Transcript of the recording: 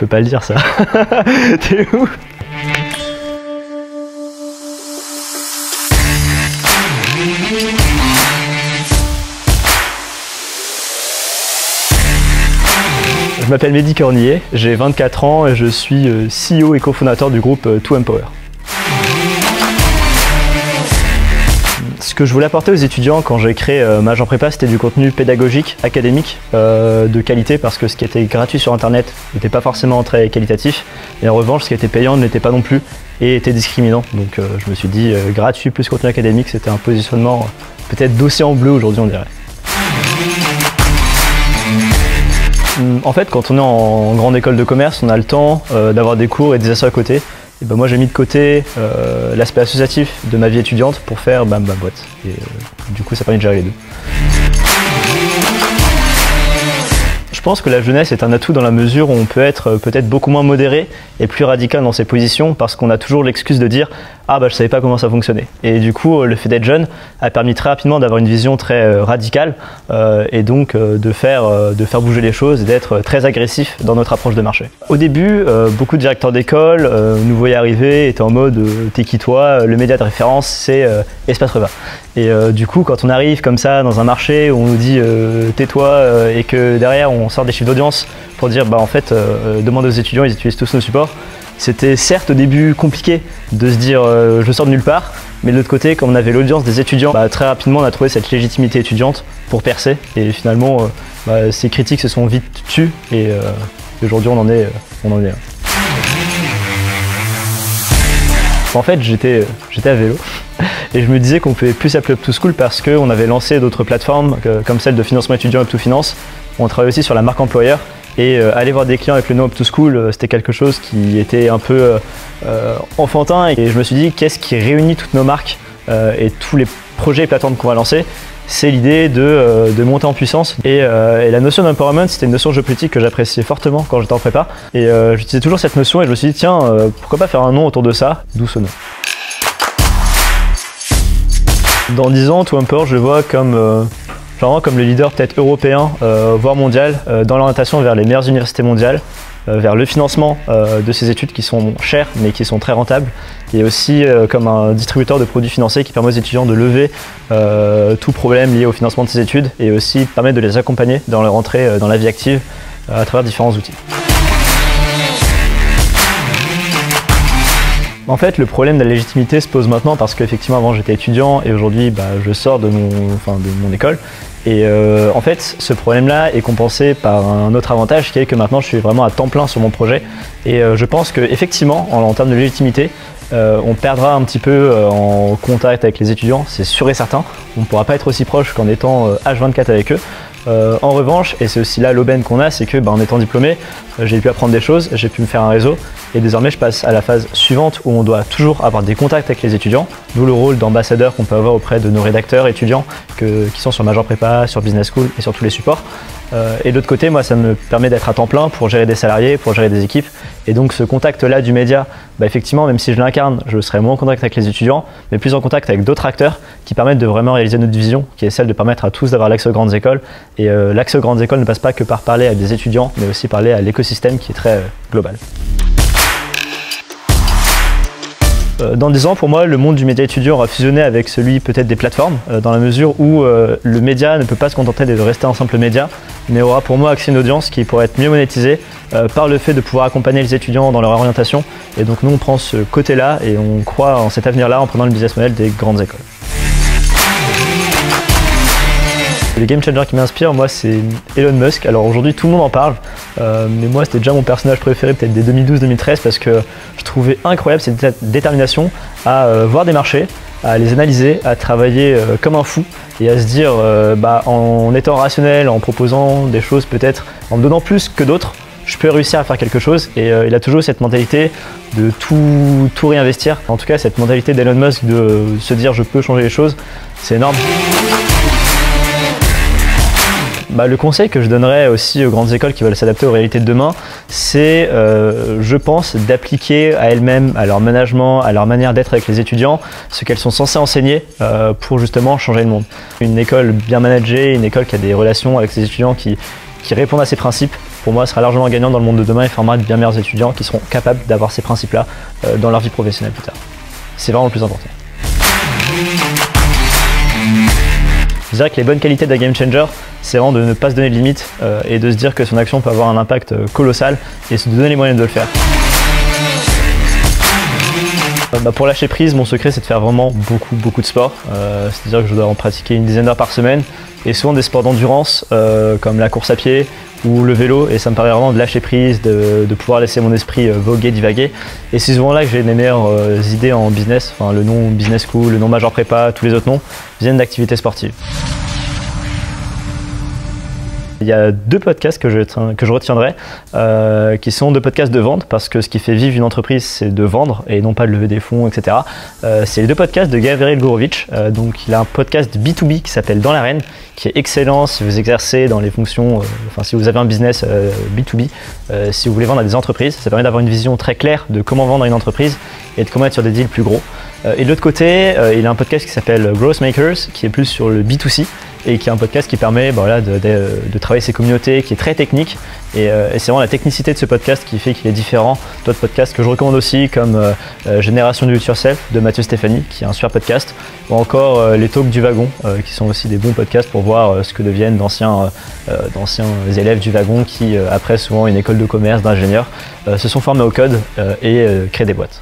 peux pas le dire ça. T'es où? Je m'appelle Mehdi Cornier, j'ai 24 ans et je suis CEO et cofondateur du groupe 2Empower. Ce que je voulais apporter aux étudiants quand j'ai créé Mage en prépa, c'était du contenu pédagogique, académique, de qualité, parce que ce qui était gratuit sur internet n'était pas forcément très qualitatif, et en revanche ce qui était payant ne l'était pas non plus et était discriminant. Donc je me suis dit gratuit plus contenu académique, c'était un positionnement peut-être d'océan bleu aujourd'hui on dirait. En fait, quand on est en grande école de commerce, on a le temps d'avoir des cours et des assos à côté. Et ben moi, j'ai mis de côté l'aspect associatif de ma vie étudiante pour faire ma boîte. Et du coup, ça permet de gérer les deux. Je pense que la jeunesse est un atout dans la mesure où on peut être peut-être beaucoup moins modéré et plus radical dans ses positions parce qu'on a toujours l'excuse de dire « Ah bah je savais pas comment ça fonctionnait ». Et du coup, le fait d'être jeune a permis très rapidement d'avoir une vision très radicale et donc de faire bouger les choses et d'être très agressif dans notre approche de marché. Au début, beaucoup de directeurs d'école nous voyaient arriver, étaient en mode « T'es qui toi ?» Le média de référence, c'est Espace Prépa. Et du coup, quand on arrive comme ça dans un marché où on nous dit tais-toi et que derrière on sort des chiffres d'audience pour dire bah en fait demande aux étudiants, ils utilisent tous nos supports. C'était certes au début compliqué de se dire je sors de nulle part, mais de l'autre côté, comme on avait l'audience des étudiants, bah, très rapidement on a trouvé cette légitimité étudiante pour percer et finalement ces critiques se sont vite tues et aujourd'hui on en est là. En fait j'étais à vélo. Et je me disais qu'on pouvait plus s'appeler Up2School parce qu'on avait lancé d'autres plateformes comme celle de financement étudiant Up2Finance. On travaillait aussi sur la marque employeur et aller voir des clients avec le nom Up2School, c'était quelque chose qui était un peu enfantin. Et je me suis dit, qu'est-ce qui réunit toutes nos marques et tous les projets et plateformes qu'on va lancer? C'est l'idée de monter en puissance. Et la notion d'empowerment, c'était une notion géopolitique que j'appréciais fortement quand j'étais en prépa. Et j'utilisais toujours cette notion et je me suis dit, tiens, pourquoi pas faire un nom autour de ça, d'où ce nom. Dans 10 ans, 2Empower, je le vois comme le leader peut-être européen, voire mondial, dans l'orientation vers les meilleures universités mondiales, vers le financement de ces études qui sont chères mais qui sont très rentables, et aussi comme un distributeur de produits financiers qui permet aux étudiants de lever tout problème lié au financement de ces études et aussi permet de les accompagner dans leur entrée dans la vie active à travers différents outils. En fait, le problème de la légitimité se pose maintenant parce qu'effectivement avant j'étais étudiant et aujourd'hui je sors de mon école. Et en fait, ce problème-là est compensé par un autre avantage qui est que maintenant je suis vraiment à temps plein sur mon projet. Et je pense qu'effectivement, en termes de légitimité, on perdra un petit peu en contact avec les étudiants, c'est sûr et certain. On ne pourra pas être aussi proche qu'en étant H24 avec eux. En revanche, et c'est aussi là l'aubaine qu'on a, c'est que en étant diplômé, j'ai pu apprendre des choses, j'ai pu me faire un réseau et désormais je passe à la phase suivante où on doit toujours avoir des contacts avec les étudiants, d'où le rôle d'ambassadeur qu'on peut avoir auprès de nos rédacteurs étudiants qui sont sur Mage en prépa, sur Business School et sur tous les supports. Et de l'autre côté, moi ça me permet d'être à temps plein pour gérer des salariés, pour gérer des équipes. Et donc ce contact-là du média, effectivement, même si je l'incarne, je serai moins en contact avec les étudiants, mais plus en contact avec d'autres acteurs qui permettent de vraiment réaliser notre vision, qui est celle de permettre à tous d'avoir l'accès aux grandes écoles. Et l'accès aux grandes écoles ne passe pas que par parler à des étudiants, mais aussi parler à l'écosystème qui est très global. Dans 10 ans, pour moi, le monde du média étudiant aura fusionné avec celui peut-être des plateformes, dans la mesure où le média ne peut pas se contenter de rester un simple média, mais aura pour moi accès à une audience qui pourrait être mieux monétisée par le fait de pouvoir accompagner les étudiants dans leur orientation. Et donc nous, on prend ce côté-là et on croit en cet avenir-là en prenant le business model des grandes écoles. Le game changer qui m'inspire, moi, c'est Elon Musk. Alors aujourd'hui, tout le monde en parle, mais moi, c'était déjà mon personnage préféré, peut-être dès 2012-2013, parce que je trouvais incroyable cette détermination à voir des marchés, à les analyser, à travailler comme un fou et à se dire, en étant rationnel, en proposant des choses peut-être, en me donnant plus que d'autres, je peux réussir à faire quelque chose. Et il a toujours cette mentalité de tout réinvestir. En tout cas, cette mentalité d'Elon Musk de se dire, je peux changer les choses, c'est énorme. Le conseil que je donnerais aussi aux grandes écoles qui veulent s'adapter aux réalités de demain, c'est, je pense, d'appliquer à elles-mêmes, à leur management, à leur manière d'être avec les étudiants, ce qu'elles sont censées enseigner pour justement changer le monde. Une école bien managée, une école qui a des relations avec ses étudiants qui répondent à ces principes, pour moi, sera largement gagnant dans le monde de demain et formera de bien meilleurs étudiants qui seront capables d'avoir ces principes-là dans leur vie professionnelle plus tard. C'est vraiment le plus important. Je dirais que les bonnes qualités d'un game changer, c'est vraiment de ne pas se donner de limites et de se dire que son action peut avoir un impact colossal et se donner les moyens de le faire. Pour lâcher prise, mon secret c'est de faire vraiment beaucoup de sport. C'est-à-dire que je dois en pratiquer une dizaine d'heures par semaine et souvent des sports d'endurance comme la course à pied ou le vélo, et ça me permet vraiment de lâcher prise, de pouvoir laisser mon esprit voguer, divaguer. Et c'est souvent là que j'ai les meilleures idées en business, enfin le nom business school, le nom major prépa, tous les autres noms viennent d'activités sportives. Il y a deux podcasts que je retiendrai, qui sont deux podcasts de vente, parce que ce qui fait vivre une entreprise, c'est de vendre et non pas de lever des fonds, etc. C'est les deux podcasts de Gavril Gourovitch. Donc il a un podcast B2B qui s'appelle Dans l'arène, qui est excellent si vous exercez dans les fonctions, si vous avez un business B2B, si vous voulez vendre à des entreprises. Ça permet d'avoir une vision très claire de comment vendre à une entreprise et de comment être sur des deals plus gros. Et de l'autre côté, il a un podcast qui s'appelle Growth Makers, qui est plus sur le B2C et qui est un podcast qui permet de travailler ses communautés, qui est très technique. Et c'est vraiment la technicité de ce podcast qui fait qu'il est différent d'autres podcasts que je recommande aussi, comme Génération du It Yourself de Mathieu Stéphanie, qui est un super podcast, ou encore les Talks du Wagon, qui sont aussi des bons podcasts pour voir ce que deviennent d'anciens élèves du wagon qui, après souvent une école de commerce, d'ingénieurs, se sont formés au code et créent des boîtes.